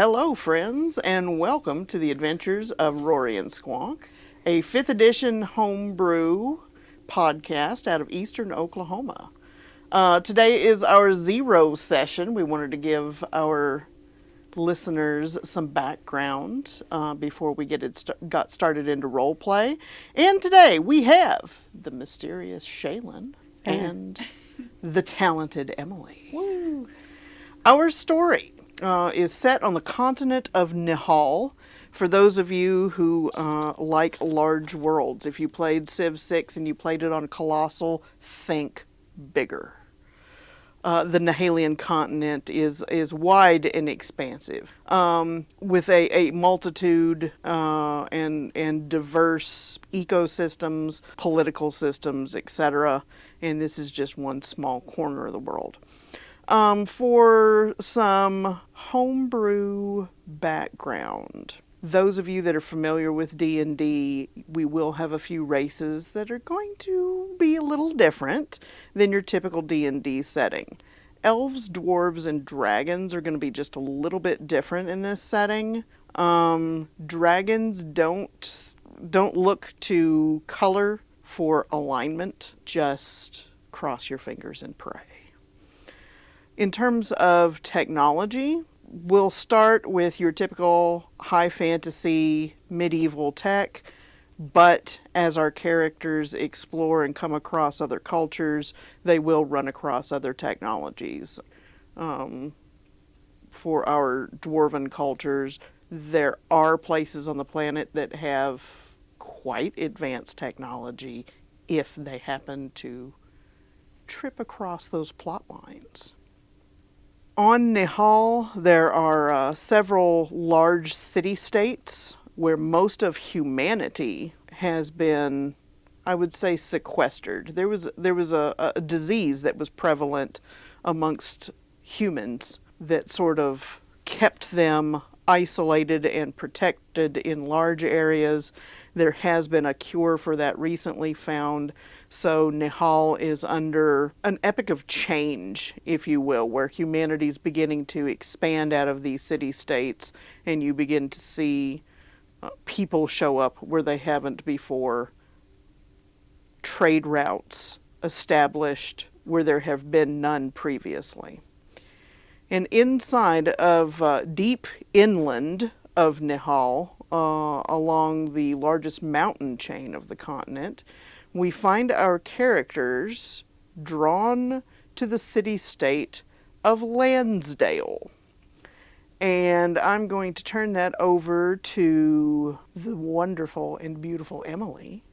hello, friends, and welcome to the adventures of Rory and Squonk, a 5th edition homebrew podcast out of eastern Oklahoma. Today is our 0 session. We wanted to give our listeners some background before we got started into role play. And today we have the mysterious Shaylin and the talented Emily. Woo! Our story is set on the continent of Nihal. For those of you who like large worlds, if you played Civ 6 and you played it on Colossal, think bigger. The Nihalian continent is wide and expansive, with a multitude and diverse ecosystems, political systems, etc. And this is just one small corner of the world. For some homebrew background, those of you that are familiar with D&D, we will have a few races that are going to be a little different than your typical D&D setting. Elves, dwarves, and dragons are going to be just a little bit different in this setting. Dragons don't look to color for alignment. Just cross your fingers and pray. In terms of technology, we'll start with your typical high fantasy medieval tech, but as our characters explore and come across other cultures, they will run across other technologies. For our dwarven cultures, there are places on the planet that have quite advanced technology if they happen to trip across those plot lines. On Nihal, there are several large city-states where most of humanity has been, I would say, sequestered. There was a disease that was prevalent amongst humans that sort of kept them isolated and protected in large areas. There has been a cure for that recently found. So Nihal is under an epoch of change, if you will, where humanity's beginning to expand out of these city-states, and you begin to see people show up where they haven't before. Trade routes established where there have been none previously. And inside of deep inland of Nihal, along the largest mountain chain of the continent, we find our characters drawn to the city-state of Lansdale. And I'm going to turn that over to the wonderful and beautiful Emily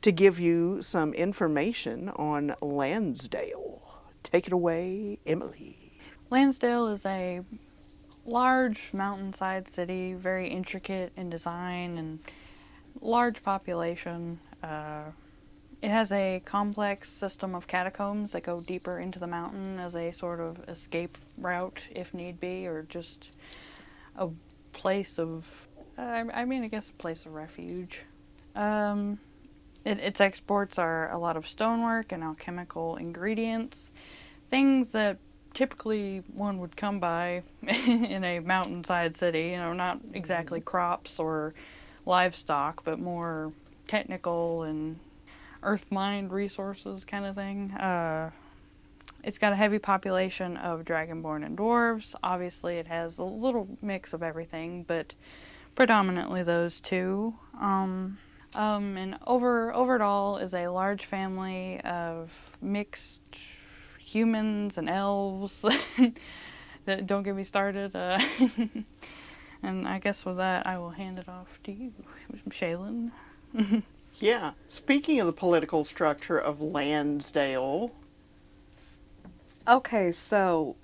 to give you some information on Lansdale. Take it away, Emily. Lansdale is a large mountainside city, very intricate in design and large population. It has a complex system of catacombs that go deeper into the mountain as a sort of escape route if need be, or just a place of, I guess a place of refuge. Its exports are a lot of stonework and alchemical ingredients, things that typically one would come by in a mountainside city, not exactly crops or livestock, but more technical and earth mined resources kind of thing. It's got a heavy population of dragonborn and dwarves. Obviously it has a little mix of everything, but predominantly those two. And over it all is a large family of mixed humans and elves. Don't get me started. And I guess with that, I will hand it off to you, Shaylin. Yeah. Speaking of the political structure of Lansdale. Okay, so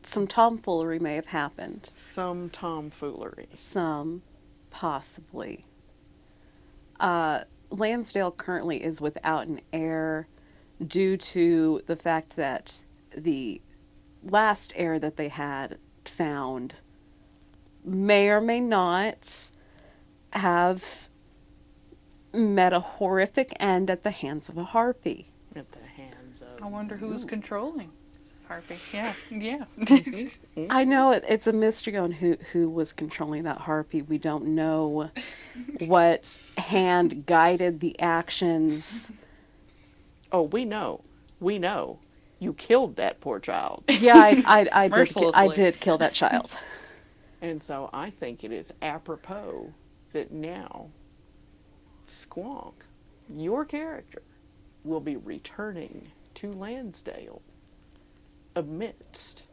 some tomfoolery may have happened. Some tomfoolery. Some, possibly. Lansdale currently is without an heir due to the fact that the last heir that they had found may or may not have met a horrific end at the hands of a harpy. At the hands of... I wonder who was controlling. Harpy. Yeah. Yeah. I know it's a mystery on who was controlling that harpy. We don't know what hand guided the actions. Oh, we know. We know. You killed that poor child. Yeah, I Mercilessly. did kill that child. And so I think it is apropos that now, Squonk, your character, will be returning to Lansdale amidst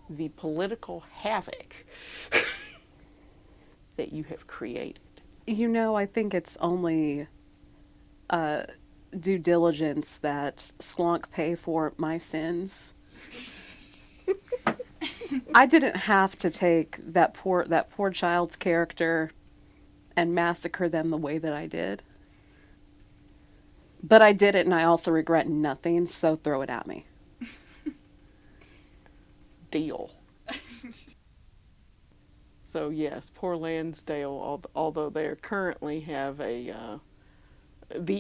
the political havoc that you have created. You know, I think it's only due diligence that Squonk pay for my sins. I didn't have to take that poor child's character and massacre them the way that I did. But I did it, and I also regret nothing, so throw it at me. Deal. So yes, poor Lansdale, although they currently have the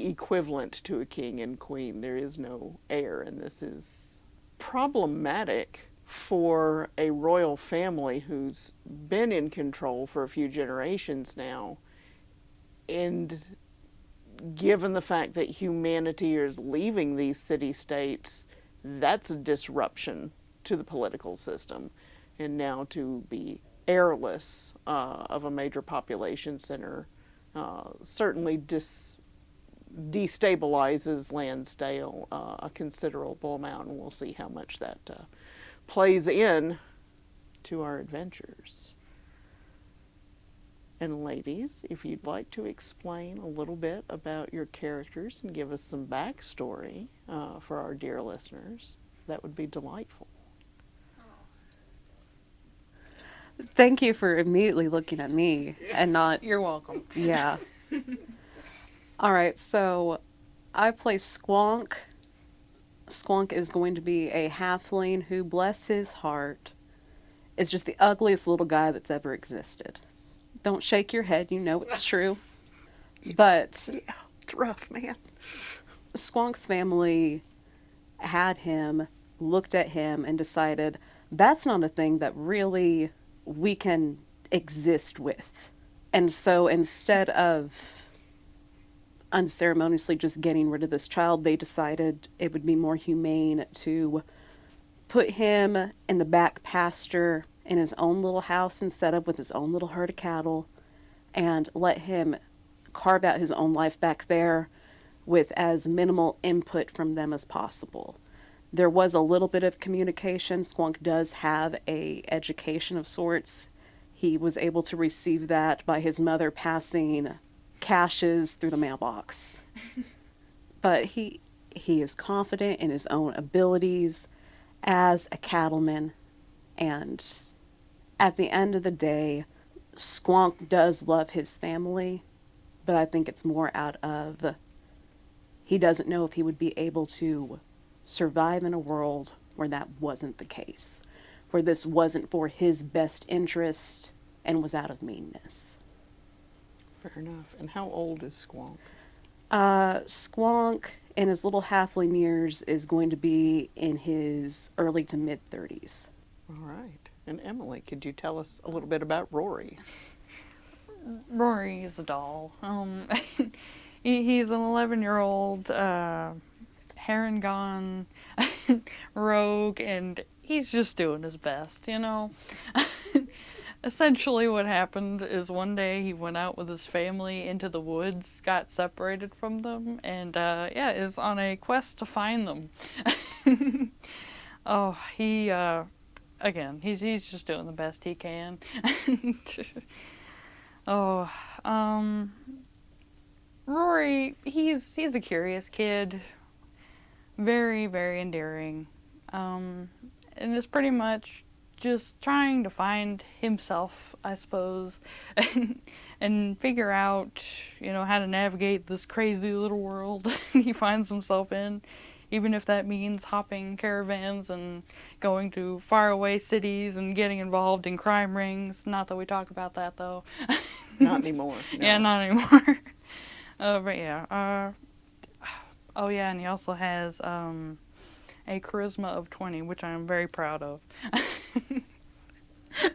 equivalent to a king and queen, there is no heir, and this is problematic for a royal family who's been in control for a few generations now. And given the fact that humanity is leaving these city-states, that's a disruption to the political system. And now to be airless of a major population center certainly destabilizes Lansdale a considerable amount, and we'll see how much that plays in to our adventures. And ladies, if you'd like to explain a little bit about your characters and give us some backstory for our dear listeners, that would be delightful. Thank you for immediately looking at me and not... You're welcome. Yeah. All right, so I play Squonk. Squonk is going to be a halfling who, bless his heart, is just the ugliest little guy that's ever existed. Don't shake your head, you know it's true. But Yeah, it's rough, man. Squonk's family had him, looked at him, and decided that's not a thing that really we can exist with. And so instead of unceremoniously just getting rid of this child, they decided it would be more humane to put him in the back pasture in his own little house and set up with his own little herd of cattle and let him carve out his own life back there with as minimal input from them as possible. There was a little bit of communication. Squonk does have a education of sorts. He was able to receive that by his mother passing caches through the mailbox. But he is confident in his own abilities as a cattleman, and at the end of the day, Squonk does love his family, but I think it's more out of he doesn't know if he would be able to survive in a world where that wasn't the case, where this wasn't for his best interest and was out of meanness. Fair enough. And how old is Squonk? Squonk, in his little halfling years, is going to be in his early to mid-30s. All right. And Emily, could you tell us a little bit about Rory? Rory is a doll. He's an 11-year-old Harangon rogue, and he's just doing his best, you know? Essentially what happened is one day he went out with his family into the woods, got separated from them, and is on a quest to find them. Oh, again, he's just doing the best he can. Rory, he's a curious kid, very, very endearing, and is pretty much just trying to find himself, I suppose, and figure out, how to navigate this crazy little world he finds himself in, even if that means hopping caravans and going to faraway cities and getting involved in crime rings. Not that we talk about that, though. Not anymore. No. Yeah, not anymore. But yeah. Oh yeah, and he also has a charisma of 20, which I am very proud of.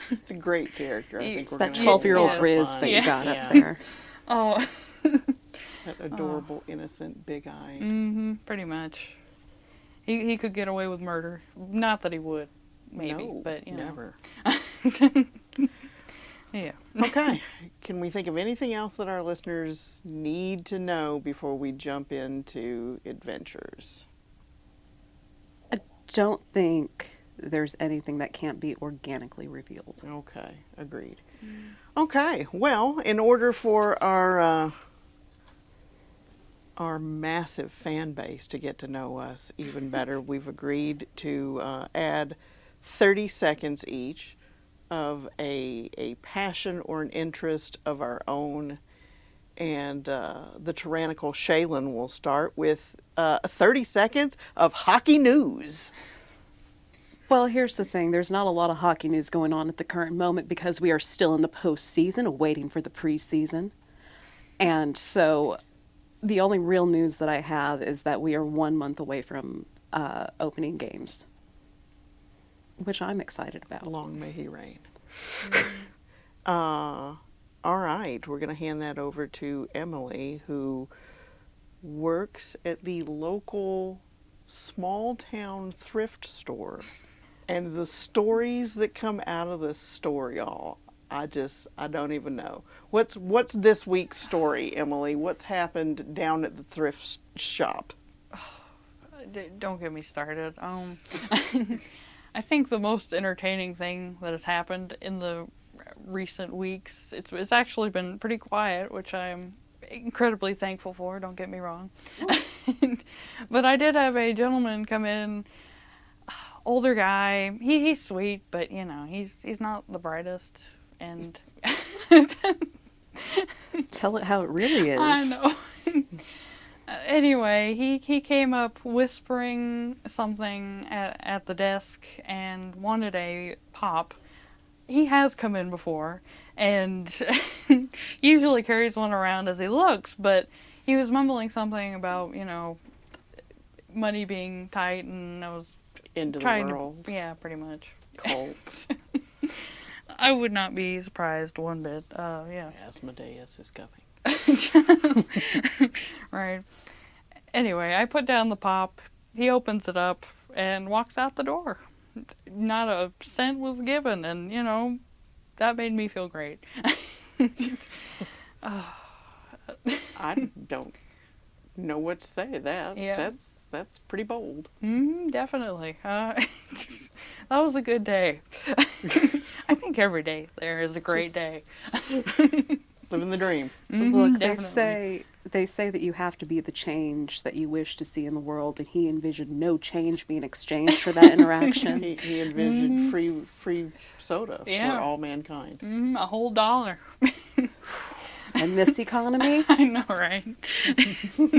It's a great character. I think It's we're that gonna have a 12-year-old lot of Riz fun. that you got Yeah. up there. Oh, That adorable, innocent, big-eyed. pretty much. He could get away with murder. Not that he would, maybe, No, but you know. never. Yeah. Okay. Can we think of anything else that our listeners need to know before we jump into adventures? I don't think there's anything that can't be organically revealed. Okay, agreed. Okay, well, in order for our massive fan base to get to know us even better, we've agreed to add 30 seconds each of a passion or an interest of our own. And the tyrannical Shaylin will start with 30 seconds of hockey news. Well, here's the thing. There's not a lot of hockey news going on at the current moment because we are still in the postseason, waiting for the preseason. And so the only real news that I have is that we are 1 month away from opening games, which I'm excited about. Long may he reign. All right, we're going to hand that over to Emily, who works at the local small town thrift store. And the stories that come out of this store, y'all, I don't even know. What's this week's story, Emily? What's happened down at the thrift shop? Don't get me started. I think the most entertaining thing that has happened in the recent weeks, it's actually been pretty quiet, which I'm incredibly thankful for, don't get me wrong. But I did have a gentleman come in, older guy. He's sweet, but you know, he's not the brightest, and Tell it how it really is. I know. Anyway, he came up whispering something at the desk and wanted a pop. He has come in before and usually carries one around as he looks, but he was mumbling something about, you know, money being tight, and I was Into the trying world, to, yeah, pretty much. cults. I would not be surprised one bit. Yeah. Asmodeus is coming. Right. Anyway, I put down the pop. He opens it up and walks out the door. Not a cent was given, and you know, that made me feel great. I don't know what to say to that. Yeah. That's pretty bold. Definitely. That was a good day. I think every day there is a great day. Living the dream. Look, definitely. they say that you have to be the change that you wish to see in the world, and he envisioned no change being exchanged for that interaction. He envisioned free soda Yeah. for all mankind. A whole $1. And this economy? I know, right? But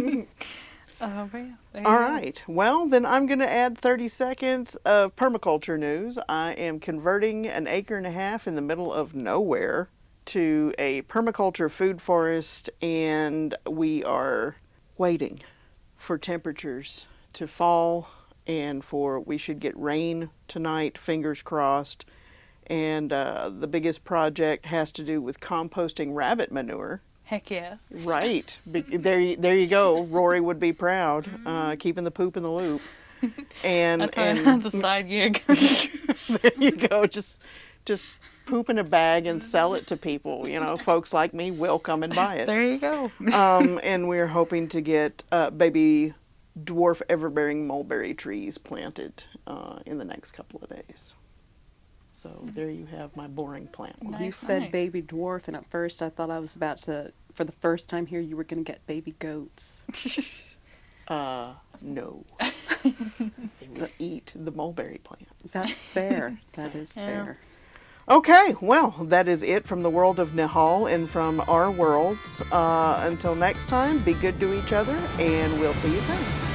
yeah, there you All go. right. Well, then I'm going to add 30 seconds of permaculture news. I am converting an acre and a half in the middle of nowhere to a permaculture food forest, and we are waiting for temperatures to fall, and we should get rain tonight, fingers crossed. And the biggest project has to do with composting rabbit manure. Heck yeah. Right. There you go. Rory would be proud, keeping the poop in the loop. And That's a side gig. there you go. Just poop in a bag and sell it to people. You know, folks like me will come and buy it. There you go. And we're hoping to get baby dwarf everbearing mulberry trees planted in the next couple of days. So there you have my boring plant. Nice. You said baby dwarf, and at first I thought I was about to, for the first time here, you were going to get baby goats. No. They will eat the mulberry plants. That's fair. That is Yeah. fair. Okay, well, that is it from the world of Nihal and from our worlds. Until next time, be good to each other, and we'll see you soon.